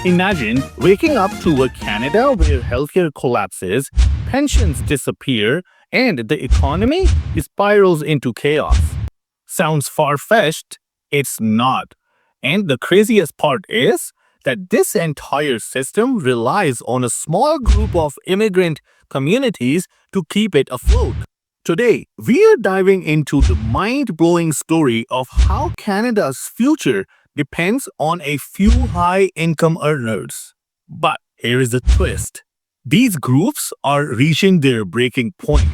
Imagine waking up to a Canada where healthcare collapses, pensions disappear, and the economy spirals into chaos. Sounds far-fetched? It's not. And the craziest part is that this entire system relies on a small group of immigrant communities to keep it afloat. Today, we are diving into the mind-blowing story of how Canada's future depends on a few high-income earners. But here is the twist. These groups are reaching their breaking point.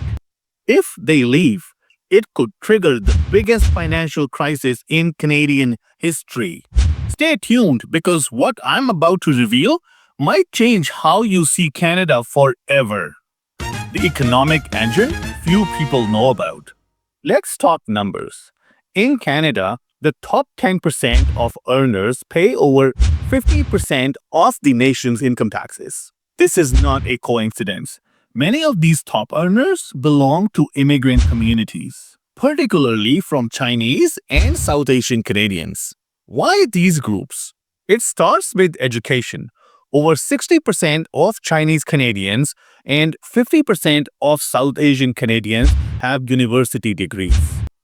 If they leave, it could trigger the biggest financial crisis in Canadian history. Stay tuned because what I'm about to reveal might change how you see Canada forever. The economic engine few people know about. Let's talk numbers. In Canada, the top 10% of earners pay over 50% of the nation's income taxes. This is not a coincidence. Many of these top earners belong to immigrant communities, particularly from Chinese and South Asian Canadians. Why these groups? It starts with education. Over 60% of Chinese Canadians and 50% of South Asian Canadians have university degrees,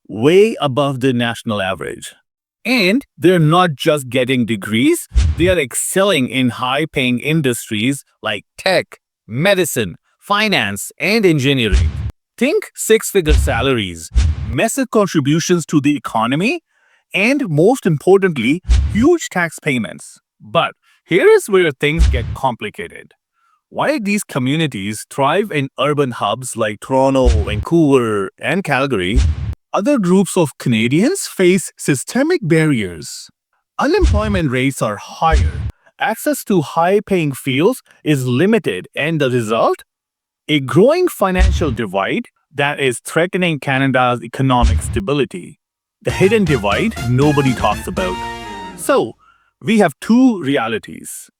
way above the national average. And they're not just getting degrees, they are excelling in high-paying industries like tech, medicine, finance, and engineering. Think six-figure salaries, massive contributions to the economy, and most importantly, huge tax payments. But here is where things get complicated. While these communities thrive in urban hubs like Toronto, Vancouver, and Calgary, other groups of Canadians face systemic barriers. Unemployment rates are higher, access to high-paying fields is limited, and the result? A growing financial divide that is threatening Canada's economic stability. The hidden divide nobody talks about. So, we have two realities.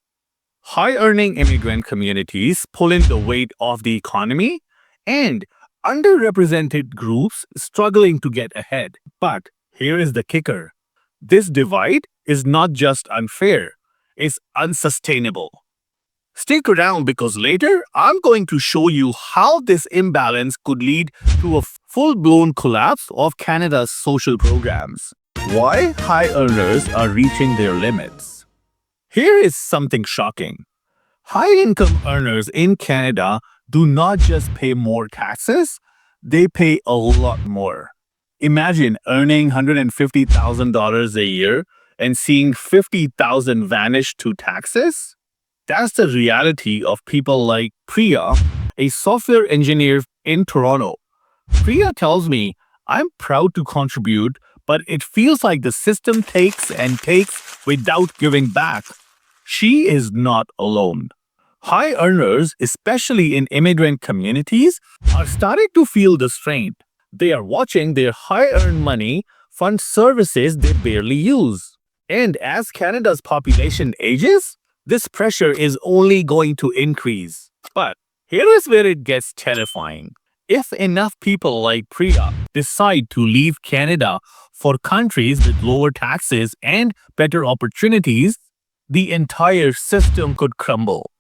High-earning immigrant communities pulling the weight of the economy and underrepresented groups struggling to get ahead. But here is the kicker. This divide is not just unfair, it's unsustainable. Stick around because later I'm going to show you how this imbalance could lead to a full-blown collapse of Canada's social programs. Why high earners are reaching their limits. Here is something shocking. High-income earners in Canada do not just pay more taxes, they pay a lot more. Imagine earning $150,000 a year and seeing $50,000 vanish to taxes. That's the reality of people like Priya, a software engineer in Toronto. Priya tells me, I'm proud to contribute, but it feels like the system takes and takes without giving back. She is not alone. High earners, especially in immigrant communities, are starting to feel the strain. They are watching their high-earned money fund services they barely use. And as Canada's population ages, this pressure is only going to increase. But here is where it gets terrifying. If enough people like Priya decide to leave Canada for countries with lower taxes and better opportunities, the entire system could crumble.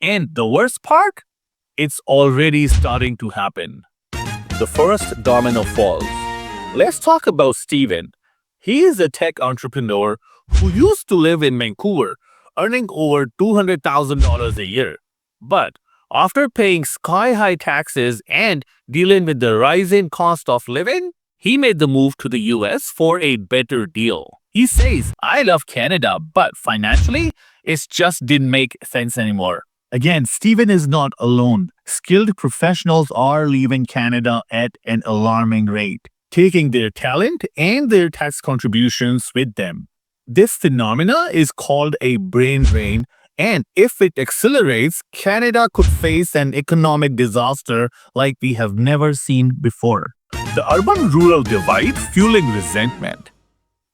And the worst part? It's already starting to happen. The first domino falls. Let's talk about Steven. He is a tech entrepreneur who used to live in Vancouver, earning over $200,000 a year. But after paying sky-high taxes and dealing with the rising cost of living, he made the move to the US for a better deal. He says, I love Canada, but financially, it just didn't make sense anymore. Again, Steven is not alone. Skilled professionals are leaving Canada at an alarming rate, taking their talent and their tax contributions with them. This phenomena is called a brain drain, and if it accelerates, Canada could face an economic disaster like we have never seen before. The urban-rural divide fueling resentment.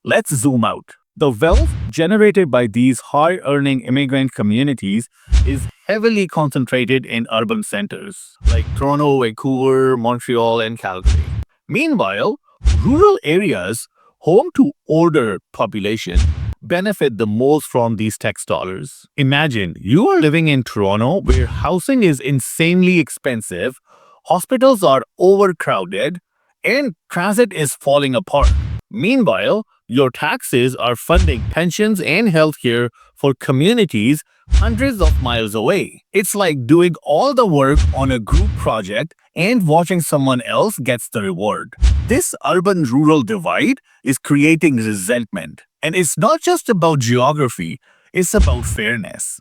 Let's zoom out. The wealth generated by these high-earning immigrant communities is heavily concentrated in urban centers like Toronto, Vancouver, Montreal, and Calgary. Meanwhile, rural areas, home to older population, benefit the most from these tax dollars? Imagine you are living in Toronto where housing is insanely expensive, hospitals are overcrowded, and transit is falling apart. Meanwhile, your taxes are funding pensions and healthcare for communities hundreds of miles away. It's like doing all the work on a group project and watching someone else gets the reward. This urban-rural divide is creating resentment. And it's not just about geography, it's about fairness.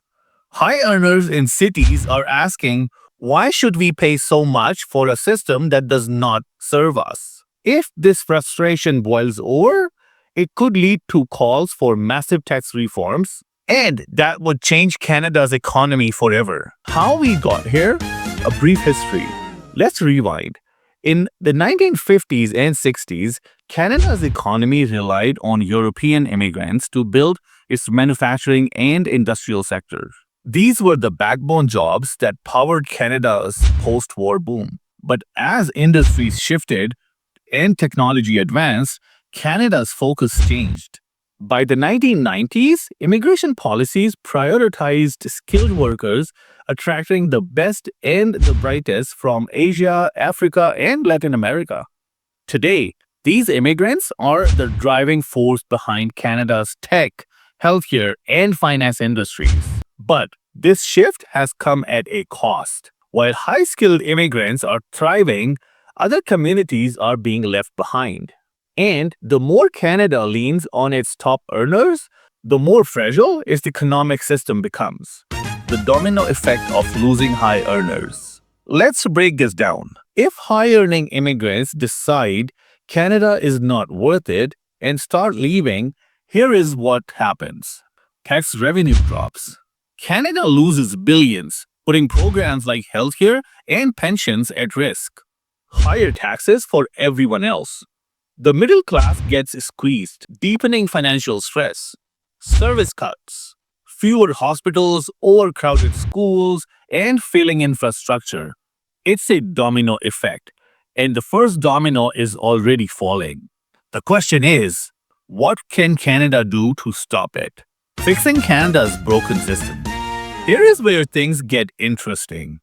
High earners in cities are asking, why should we pay so much for a system that does not serve us? If this frustration boils over, it could lead to calls for massive tax reforms, and that would change Canada's economy forever. How we got here? A brief history. Let's rewind. In the 1950s and 60s, Canada's economy relied on European immigrants to build its manufacturing and industrial sector. These were the backbone jobs that powered Canada's post-war boom. But as industries shifted and technology advanced, Canada's focus changed. By the 1990s, immigration policies prioritized skilled workers, attracting the best and the brightest from Asia, Africa, and Latin America. Today, these immigrants are the driving force behind Canada's tech, healthcare, and finance industries. But this shift has come at a cost. While high-skilled immigrants are thriving, other communities are being left behind. And the more Canada leans on its top earners, the more fragile its economic system becomes. The domino effect of losing high earners. Let's break this down. If high-earning immigrants decide Canada is not worth it and start leaving, here is what happens. Tax revenue drops. Canada loses billions, putting programs like healthcare and pensions at risk. Higher taxes for everyone else. The middle class gets squeezed, deepening financial stress. Service cuts. Fewer hospitals, overcrowded schools, and failing infrastructure. It's a domino effect, and the first domino is already falling. The question is, what can Canada do to stop it? Fixing Canada's broken system. Here is where things get interesting.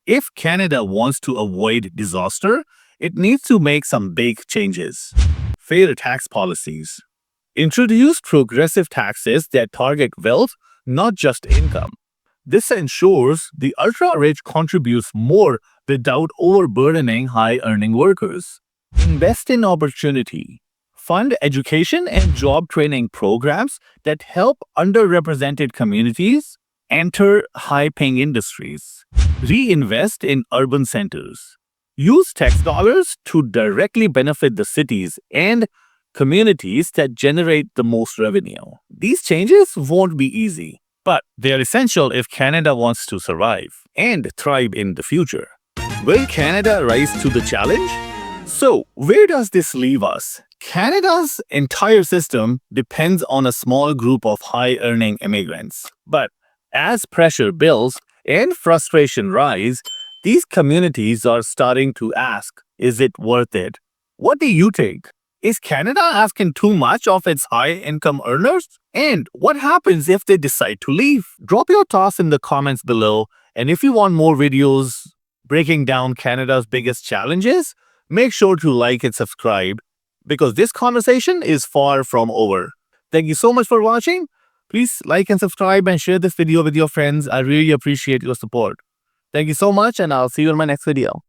If Canada wants to avoid disaster, it needs to make some big changes. Fair tax policies. Introduce progressive taxes that target wealth, not just income. This ensures the ultra-rich contributes more without overburdening high-earning workers. Invest in opportunity. Fund education and job training programs that help underrepresented communities enter high-paying industries. Reinvest in urban centers. Use tax dollars to directly benefit the cities and communities that generate the most revenue. These changes won't be easy, but they are essential if Canada wants to survive and thrive in the future. Will Canada rise to the challenge? So, where does this leave us? Canada's entire system depends on a small group of high-earning immigrants. But as pressure builds and frustration rise, these communities are starting to ask, is it worth it? What do you think? Is Canada asking too much of its high-income earners? And what happens if they decide to leave? Drop your thoughts in the comments below. And if you want more videos breaking down Canada's biggest challenges, make sure to like and subscribe because this conversation is far from over. Thank you so much for watching. Please like and subscribe and share this video with your friends. I really appreciate your support. Thank you so much, and I'll see you in my next video.